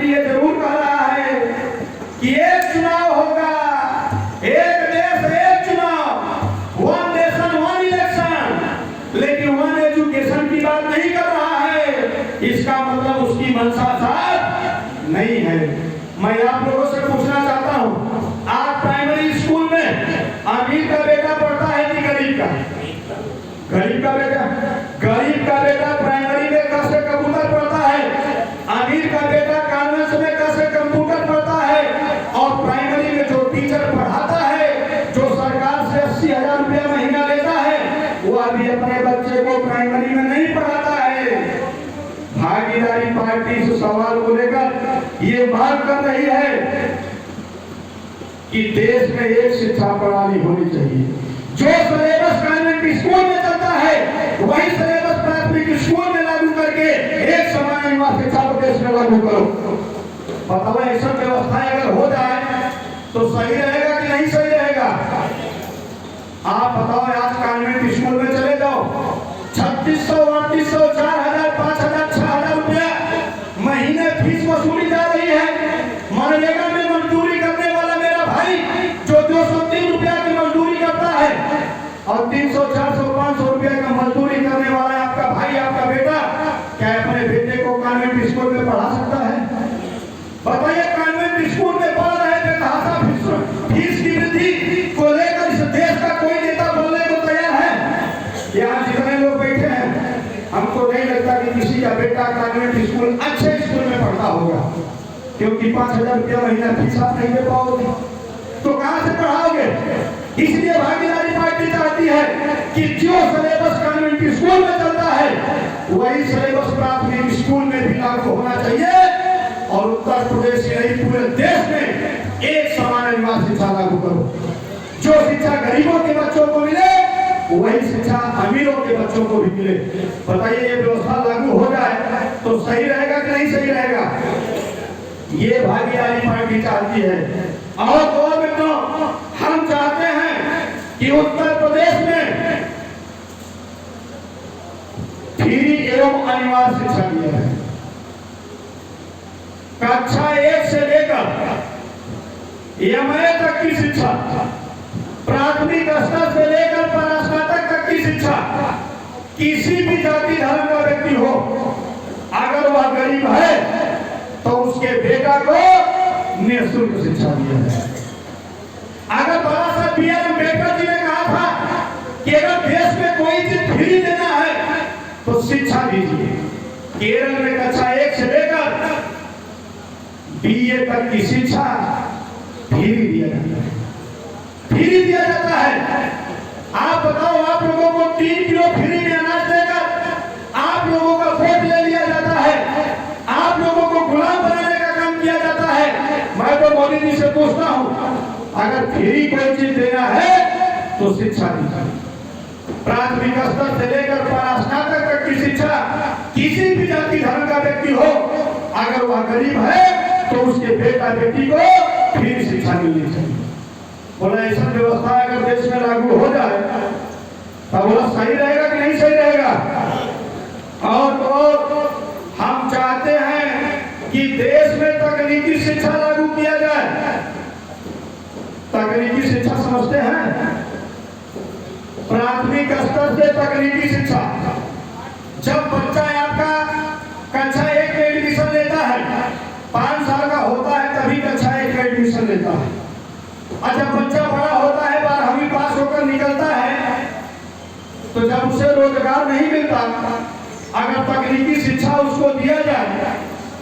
Party ये जरूर कह रहा है कि एक चुनाव होगा, एक देश एक चुनाव, वन नेशन वन इलेक्शन, लेकिन वन एजुकेशन की बात नहीं कर रहा है। इसका मतलब उसकी मंशा साफ नहीं है। मैं आप लोगों से पूछना चाहता हूँ, आज प्राइमरी स्कूल में अमीर का बेटा पढ़ता है कि गरीब का? गरीब का बेटा, गरीब का बेटा प्राइमरी में कैसे कंप्यूटर पढ़ता है, अमीर का बेटा कॉन्वेंट में कैसे कंप्यूटर पढ़ता है, और प्राइमरी में जो टीचर पढ़ाता है, जो सरकार से 80,000 रुपया महीना लेता है, वो अभी अपने बच्चे को प्राइमरी में नहीं पढ़ाता है। भागीदारी पार्टी इस सवाल को लेकर ये मांग कर रही है कि देश में एक शिक्षा प्रणाली होनी चाहिए। जो सिलेबस कॉन्वेंट स्कूल में चलता है वही सिलेबस प्राथमिक स्कूल में लागू करके एक समान निवास शिक्षा प्रदेश में लागू करो। बताओ ऐसा व्यवस्था अगर हो जाए तो सही रहेगा कि नहीं सही रहेगा? आप बताओ, आज कॉन्वेंट स्कूल में चले जाओ, 3600, 3800, 4000, 5000, 6000 रुपया महीने फीस वसूली जा रही है। मनरेगा में मजदूरी करने वाला मेरा भाई जो 203 रुपया की मजदूरी करता है और 300, 400, 500 रुपया का मजदूरी करने वाला है आपका भाई, आपका बेटा, क्या अपने बेटे को कॉन्वेंट स्कूल में पढ़ा सकता है? बताइए, कॉन्वेंट स्कूल में पढ़ रहे बेतहाशा फीस की वृद्धि को लेकर इस देश का कोई नेता बोलने को तैयार है? यहाँ जितने लोग बैठे हैं, हमको नहीं लगता कि किसी का बेटा कॉन्वेंट स्कूल अच्छे स्कूल में पढ़ता होगा, क्योंकि 5,000 रुपया महीना फीस आप नहीं दे पाओगे तो कहां से पढ़ाओगे? इसलिए भागीदारी पार्टी चाहती है कि जो सिलेबस कॉन्वेंट स्कूल में चलता है वही सिलेबस प्राथमिक स्कूल में भी लागू होना चाहिए, और उत्तर प्रदेश ही नहीं पूरे देश में एक समान निवास शिक्षा लागू करो। जो शिक्षा गरीबों के बच्चों को मिले वही शिक्षा अमीरों के बच्चों को भी मिले। बताइए, ये व्यवस्था लागू हो जाए तो सही रहेगा कि नहीं सही रहेगा? ये भागीदारी पार्टी चाहती है। और तो मित्रों, हम चाहते हैं कि उत्तर प्रदेश में फ्री एवं अनिवार्य शिक्षा दिया है। कक्षा 1 से लेकर MA तक की शिक्षा, प्राथमिक स्तर से लेकर स्नातक तक की शिक्षा, किसी भी जाति धर्म का व्यक्ति हो, अगर वह गरीब है तो उसके बेटा को निःशुल्क शिक्षा दिया है। अगर बाबा साहब B.आर. अम्बेडकर जी ने कहा था कि अगर देश में कोई चीज फ्री देना है तो शिक्षा दीजिए। केरल में कक्षा 1 से लेकर BA तक की शिक्षा फ्री दिया जाता है, फ्री दिया जाता है। आप बताओ, आप लोगों को 3 किलो फ्री में अनाज देकर आप लोगों का वोट ले लिया जाता है, आप लोगों को गुलाम बनाने का काम किया जाता है। मैं तो मोदी जी से पूछता हूं, अगर फ्री कोई चीज देना है तो शिक्षा दीजिए। प्राथमिक स्तर से लेकर स्नातक तक की शिक्षा, किसी भी जाति धर्म का व्यक्ति हो, अगर वह गरीब है तो उसके बेटा बेटी को फ्री शिक्षा मिलनी चाहिए। बोला, ऐसा व्यवस्था अगर देश में लागू हो जाए तो बोला सही रहेगा कि नहीं सही रहेगा? और तो हम चाहते हैं कि देश में तकनीकी शिक्षा लागू किया जाए। तकनीकी शिक्षा समझते हैं? प्राथमिक स्तर से तकनीकी शिक्षा, जब बच्चा आपका कक्षा 1 में एडमिशन लेता है, 5 साल का होता है तभी कक्षा 1 में एडमिशन लेता है, और जब बच्चा बड़ा होता है, 12वीं पास होकर निकलता है, तो जब उसे रोजगार नहीं मिलता, अगर तकनीकी शिक्षा उसको दिया जाए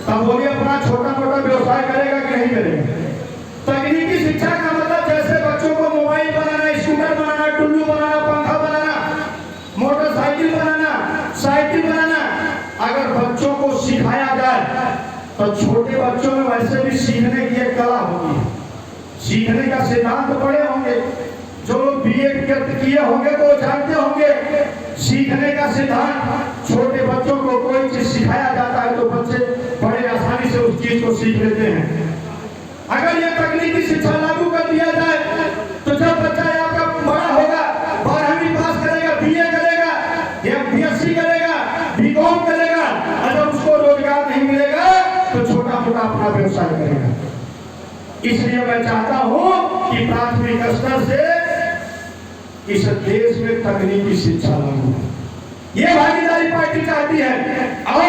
तब बोलिए अपना छोटा मोटा व्यवसाय करेगा कि नहीं करेगा? तकनीकी शिक्षा का मतलब जैसे बच्चों को मोबाइल बनाना, स्कूटर बनाना, टुल्लू बनाना, पंखा बनाना, मोटरसाइकिल बनाना, साइकिल बनाना, अगर बच्चों को सिखाया जाए तो छोटे बच्चों में वैसे भी सीखने की एक कला होती है। सीखने का सिद्धांत पढ़े होंगे, जो लोग B.एड किए होंगे तो जानते होंगे, सीखने का सिद्धांत, छोटे बच्चों को कोई चीज सिखाया जाता है तो बच्चे बड़े आसानी से उस चीज को सीख लेते हैं। अगर ये तकनीकी शिक्षा लागू कर दिया जाए तो जब बच्चा आपका बड़ा होगा, 12वीं पास करेगा, B.ए करेगा या B.Sc करेगा, B.Com करेगा, अगर उसको रोजगार नहीं मिलेगा तो छोटा मोटा अपना व्यवसाय करेगा। इसलिए मैं चाहता हूं कि प्राथमिक स्तर से इस देश में तकनीकी शिक्षा लागू हो। ये भागीदारी पार्टी चाहती है। और